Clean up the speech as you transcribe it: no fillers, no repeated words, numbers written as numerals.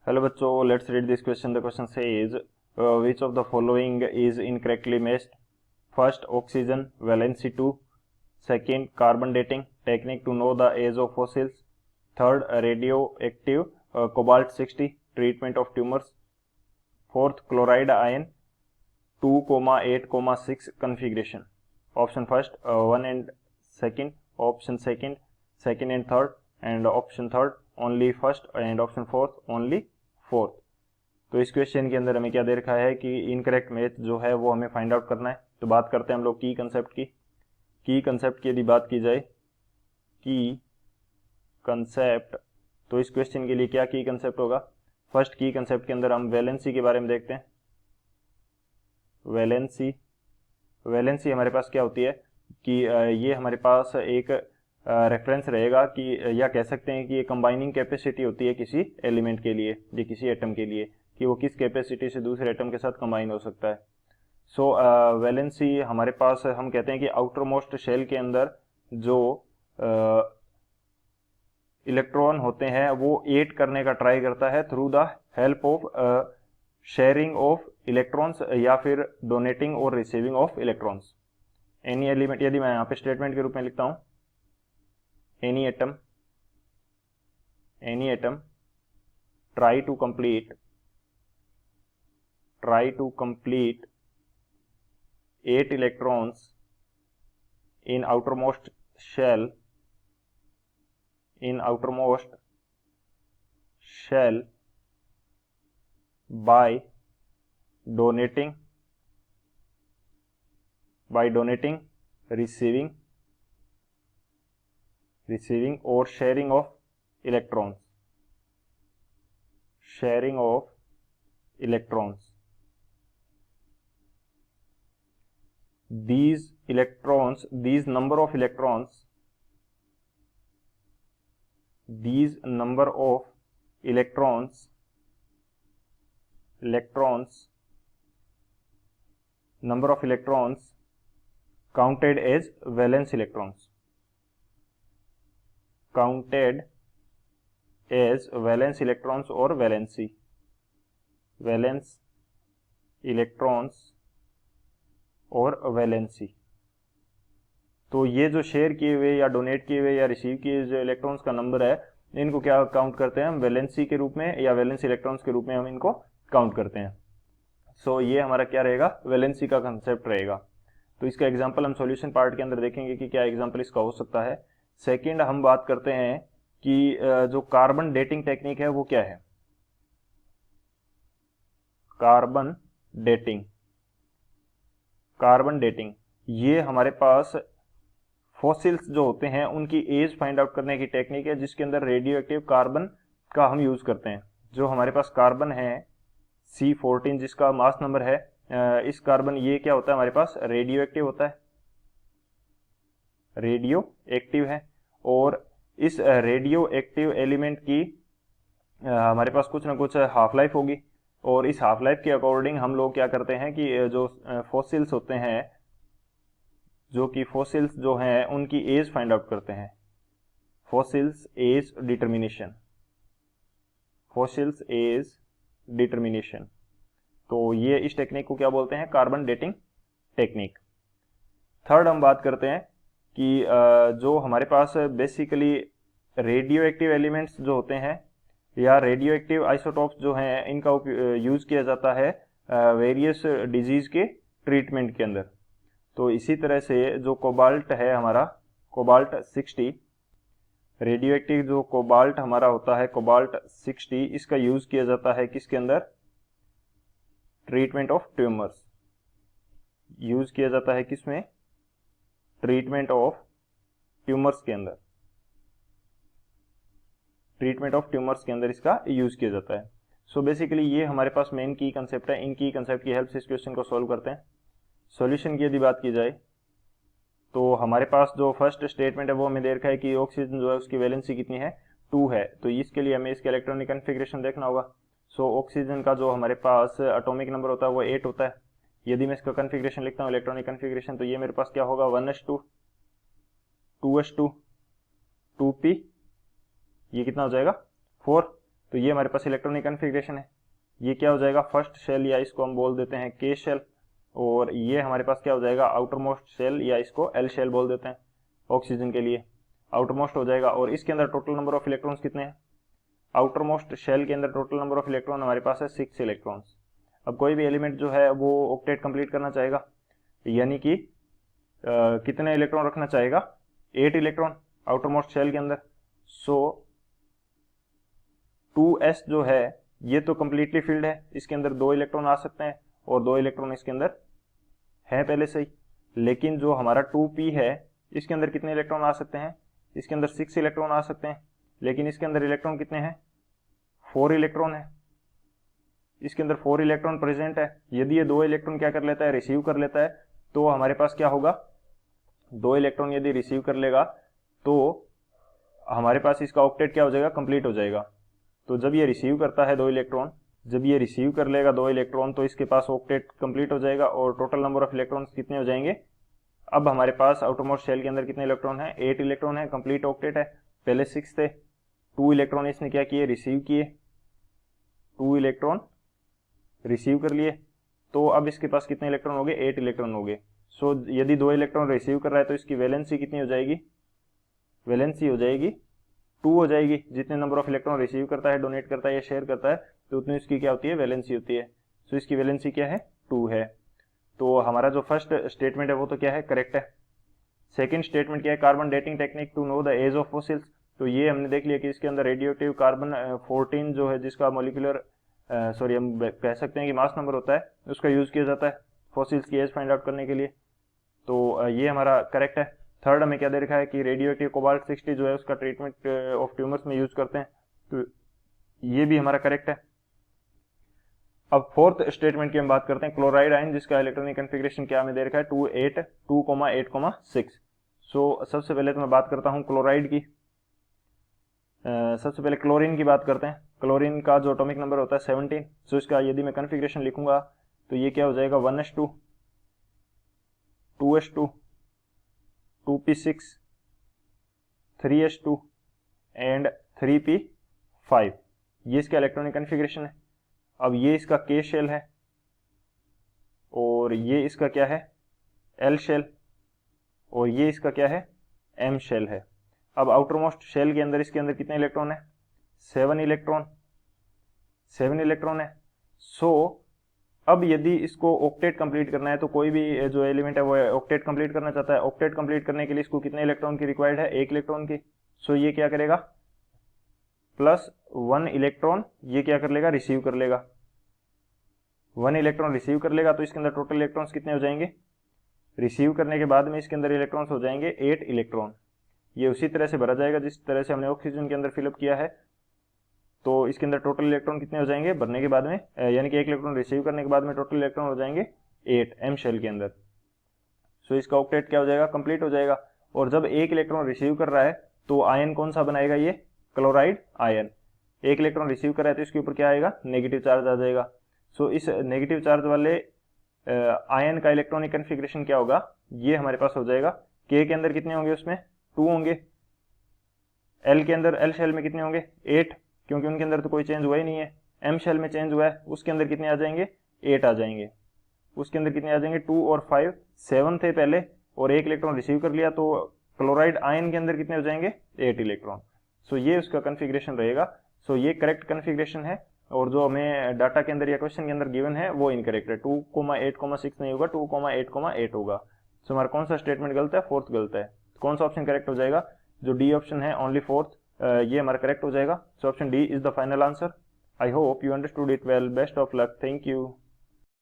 Hello बच्चों, let's read this question. The question says which of the following is incorrectly matched. First, oxygen valency 2। Second, carbon dating technique to know the age of fossils. Third, radio active cobalt 60 treatment of tumours. Fourth, chloride ion 2,8,6 configuration. Option first 1 and second, option second and third, and option third only first, and option fourth only fourth. तो इस question के अंदर हमें क्या दे रखा है कि incorrect match जो है वो हमें फाइंड आउट करना है। तो बात करते हैं हम लोग की कंसेप्ट की। कंसेप्ट की यदि बात की जाए, की कंसेप्ट, तो इस क्वेश्चन के लिए क्या की कंसेप्ट होगा। फर्स्ट की कंसेप्ट के अंदर हम वैलेंसी के बारे में देखते हैं। वैलेंसी हमारे पास क्या होती है कि ये हमारे पास एक रेफरेंस रहेगा कि या कह सकते हैं कि ये कंबाइनिंग कैपेसिटी होती है किसी एलिमेंट के लिए या किसी एटम के लिए, कि वो किस कैपेसिटी से दूसरे एटम के साथ कंबाइन हो सकता है। सो वैलेंसी हमारे पास, हम कहते हैं कि आउटर मोस्ट शेल के अंदर जो इलेक्ट्रॉन होते हैं वो एट करने का ट्राई करता है through the help of sharing of electrons या फिर डोनेटिंग और receiving of electrons. Any element, यदि मैं यहाँ पे स्टेटमेंट के रूप में लिखता हूँ, any atom try to complete 8 electrons in outermost shell by donating, receiving or sharing of electrons, these number of electrons counted as valence electrons, or valency, valence electrons और वैलेंसी। तो ये जो शेयर किए हुए या डोनेट किए हुए या रिसीव किए जो इलेक्ट्रॉन्स का नंबर है, इनको क्या काउंट करते हैं हम, वैलेंसी के रूप में या वैलेंस इलेक्ट्रॉन्स के रूप में हम इनको काउंट करते हैं। सो ये हमारा क्या रहेगा, वैलेंसी का कंसेप्ट रहेगा। तो इसका एग्जांपल हम सॉल्यूशन पार्ट के अंदर देखेंगे कि क्या एग्जांपल इसका हो सकता है। सेकंड, हम बात करते हैं कि जो कार्बन डेटिंग टेक्निक है वो क्या है। कार्बन डेटिंग ये हमारे पास फॉसिल्स जो होते हैं उनकी एज फाइंड आउट करने की टेक्निक है, जिसके अंदर रेडियो एक्टिव कार्बन का हम यूज करते हैं। जो हमारे पास कार्बन है C14 जिसका मास नंबर है, इस कार्बन, ये क्या होता है हमारे पास, रेडियो एक्टिव होता है, रेडियो एक्टिव है। और इस रेडियो एक्टिव एलिमेंट की हमारे पास कुछ ना कुछ हाफ लाइफ होगी, और इस हाफ लाइफ के अकॉर्डिंग हम लोग क्या करते हैं कि जो फॉसिल्स होते हैं, फॉसिल्स जो हैं उनकी एज फाइंड आउट करते हैं। फॉसिल्स एज डिटर्मिनेशन, तो ये इस टेक्निक को क्या बोलते हैं, कार्बन डेटिंग टेक्निक। थर्ड, हम बात करते हैं कि जो हमारे पास बेसिकली रेडियो एक्टिव एलिमेंट्स जो होते हैं या रेडियो एक्टिव आइसोटॉप्स जो हैं, इनका यूज किया जाता है वेरियस डिजीज के ट्रीटमेंट के अंदर। तो इसी तरह से जो कोबाल्ट है हमारा, कोबाल्ट 60, रेडियो एक्टिव जो कोबाल्ट हमारा होता है, कोबाल्ट 60, इसका यूज किया जाता है किसके अंदर, ट्रीटमेंट ऑफ ट्यूमर्स। यूज किया जाता है किसमें, ट्रीटमेंट ऑफ ट्यूमर्स के अंदर, इसका यूज किया जाता है। सो बेसिकली ये हमारे पास मेन की कंसेप्ट है। इन की कंसेप्ट की हेल्प से इस क्वेश्चन को सॉल्व करते हैं। सॉल्यूशन की यदि बात की जाए तो हमारे पास जो फर्स्ट स्टेटमेंट है वो हमें दे रखा है कि ऑक्सीजन जो है उसकी वैलेंसी कितनी है, 2 है। तो इसके लिए हमें इसके इलेक्ट्रॉनिक कन्फिग्रेशन देखना होगा। सो ऑक्सीजन का जो हमारे पास एटॉमिक नंबर होता है वो 8 होता है। यदि मैं इसका कन्फिग्रेशन लिखता हूँ, इलेक्ट्रॉनिक कन्फिग्रेशन, तो ये मेरे पास क्या होगा, 1s2, 2s2, 2p, ये कितना हो जाएगा, 4। तो ये हमारे पास इलेक्ट्रॉनिक कन्फिग्रेशन है। ये क्या हो जाएगा, फर्स्ट शेल या इसको हम बोल देते हैं के शेल, और ये हमारे पास क्या हो जाएगा, आउटर मोस्ट शेल या इसको एल शेल बोल देते हैं ऑक्सीजन के लिए, आउटर मोस्ट हो जाएगा। और इसके अंदर टोटल नंबर ऑफ इलेक्ट्रॉन्स कितने हैं, आउटर मोस्ट शेल के अंदर टोटल नंबर ऑफ इलेक्ट्रॉन हमारे पास है 6 इलेक्ट्रॉन्स। अब कोई भी एलिमेंट जो है वो ऑक्टेट कंप्लीट करना चाहेगा, यानी कि कितने इलेक्ट्रॉन रखना चाहेगा, 8 इलेक्ट्रॉन आउटर मोस्ट शेल के अंदर। सो 2s जो है ये तो कंप्लीटली फिल्ड है, इसके अंदर 2 इलेक्ट्रॉन आ सकते हैं और 2 इलेक्ट्रॉन इसके अंदर है पहले से ही। लेकिन जो हमारा 2p है इसके अंदर कितने इलेक्ट्रॉन आ सकते हैं, इसके अंदर 6 इलेक्ट्रॉन आ सकते हैं, लेकिन इसके अंदर इलेक्ट्रॉन कितने हैं, 4 इलेक्ट्रॉन है, इसके अंदर 4 इलेक्ट्रॉन प्रेजेंट है। यदि ये 2 इलेक्ट्रॉन क्या कर लेता है, रिसीव कर लेता है, तो हमारे पास क्या होगा, 2 इलेक्ट्रॉन यदि रिसीव कर लेगा तो हमारे पास इसका ऑक्टेट क्या हो जाएगा, कंप्लीट हो जाएगा। तो जब ये रिसीव करता है 2 इलेक्ट्रॉन, जब ये रिसीव कर लेगा 2 इलेक्ट्रॉन, तो इसके पास ऑक्टेट कंप्लीट हो जाएगा और टोटल नंबर ऑफ इलेक्ट्रॉन्स कितने हो जाएंगे। अब हमारे पास आउटरमोस्ट शेल के अंदर कितने इलेक्ट्रॉन है, 8 इलेक्ट्रॉन है, कंप्लीट ऑक्टेट है। पहले 6 थे, 2 इलेक्ट्रॉन इसने क्या किए, रिसीव किए, 2 इलेक्ट्रॉन रिसीव कर लिए, तो अब इसके पास कितने इलेक्ट्रॉन हो गए, 8 इलेक्ट्रॉन हो गए। सो यदि 2 इलेक्ट्रॉन रिसीव कर रहा है तो इसकी वैलेंसी कितनी हो जाएगी, वैलेंसी हो जाएगी 2 हो जाएगी। जितने नंबर ऑफ इलेक्ट्रॉन रिसीव करता है, डोनेट करता है या शेयर करता है, तो उतनी इसकी क्या होती है, वैलेंसी होती है। सो इसकी वैलेंसी क्या है, 2 है। तो हमारा जो फर्स्ट स्टेटमेंट है वो तो क्या है, करेक्ट है। सेकंड स्टेटमेंट क्या है, carbon dating technique to know the age of fossils. तो ये हमने देख लिया कि इसके अंदर रेडियोएक्टिव कार्बन 14 जो है, जिसका मोलिकुलर हम कह सकते हैं कि मास नंबर होता है, उसका यूज किया जाता है फॉसिल्स की एज फाइंड आउट करने के लिए। तो ये हमारा करेक्ट है। थर्ड हमें क्या दे रखा है कि रेडियोएक्टिव कोबाल्ट 60 जो है उसका ट्रीटमेंट ऑफ ट्यूमर्स में यूज करते हैं, तो ये भी हमारा करेक्ट है। अब फोर्थ स्टेटमेंट की हम बात करते हैं, क्लोराइड आयन, जिसका इलेक्ट्रॉनिक कॉन्फ़िगरेशन क्या हमें दे रखा है, 2,8,6। सो सबसे पहले तो मैं बात करता हूं क्लोराइड की। सबसे पहले क्लोरीन की बात करते हैं। क्लोरीन का जो एटॉमिक नंबर होता है 17। सो इसका यदि मैं कॉन्फ़िगरेशन लिखूंगा तो ये क्या हो जाएगा, 1s2, 2s2, 2p6, 3s2 and 3p5। ये इसका इलेक्ट्रॉनिक कॉन्फ़िगरेशन है। अब ये इसका के शेल है और ये इसका क्या है, एल शेल, और ये इसका क्या है, एम शेल है। अब आउटर मोस्ट शेल के अंदर इसके अंदर कितने इलेक्ट्रॉन है, 7 इलेक्ट्रॉन, 7 इलेक्ट्रॉन है। सो अब यदि इसको ऑक्टेट कंप्लीट करना है, तो कोई भी जो एलिमेंट है वो ऑक्टेट कंप्लीट करना चाहता है, ऑक्टेट कंप्लीट करने के लिए इसको कितने इलेक्ट्रॉन की रिक्वायर्ड है, 1 इलेक्ट्रॉन की। सो ये क्या करेगा, +1 इलेक्ट्रॉन ये क्या कर लेगा, रिसीव कर लेगा, 1 इलेक्ट्रॉन रिसीव कर लेगा। तो इसके अंदर टोटल इलेक्ट्रॉन्स कितने हो जाएंगे, रिसीव करने के बाद में इसके अंदर इलेक्ट्रॉन्स हो जाएंगे 8 इलेक्ट्रॉन। ये उसी तरह से भरा जाएगा जिस तरह से हमने ऑक्सीजन के अंदर फिलअप किया है। तो इसके अंदर टोटल इलेक्ट्रॉन कितने हो जाएंगे भरने के बाद में, यानी कि 1 इलेक्ट्रॉन रिसीव करने के बाद में टोटल इलेक्ट्रॉन हो जाएंगे 8 एम शेल के अंदर। सो इसका ऑक्टेट क्या हो जाएगा, कंप्लीट हो जाएगा। और जब 1 इलेक्ट्रॉन रिसीव कर रहा है तो आयन कौन सा बनाएगा, ये क्लोराइड आयन। 1 इलेक्ट्रॉन रिसीव कर रहा है तो इसके ऊपर क्या आएगा, नेगेटिव चार्ज आ जाएगा। सो इस नेगेटिव चार्ज वाले आयन का इलेक्ट्रॉनिक कॉन्फ़िगरेशन क्या होगा, ये हमारे पास हो जाएगा, के के अंदर कितने होंगे, उसमें 2 होंगे, एल के अंदर, एल शेल में कितने होंगे, 8, क्योंकि उनके अंदर तो कोई चेंज हुआ ही नहीं है। एम शेल में चेंज हुआ है, उसके अंदर कितने आ जाएंगे, 8 आ जाएंगे। उसके अंदर कितने आ जाएंगे, 2 और 5, 7 थे पहले, और 1 इलेक्ट्रॉन रिसीव कर लिया, तो क्लोराइड आयन के अंदर कितने हो जाएंगे, 8 इलेक्ट्रॉन। सो ये उसका कॉन्फ़िगरेशन रहेगा। सो ये करेक्ट कॉन्फ़िगरेशन है, और जो हमें डाटा के अंदर या क्वेश्चन के अंदर गिवन है वो इनकरेक्ट है। 2,8,6 नहीं होगा, 2,8,8 होगा। सो हमारा कौन सा स्टेटमेंट गलत है, फोर्थ गलत है। कौन सा ऑप्शन करेक्ट हो जाएगा, जो डी ऑप्शन है ओनली फोर्थ, ये हमारा करेक्ट हो जाएगा। So option D is the final answer. I hope you understood it well. Best of luck, thank you.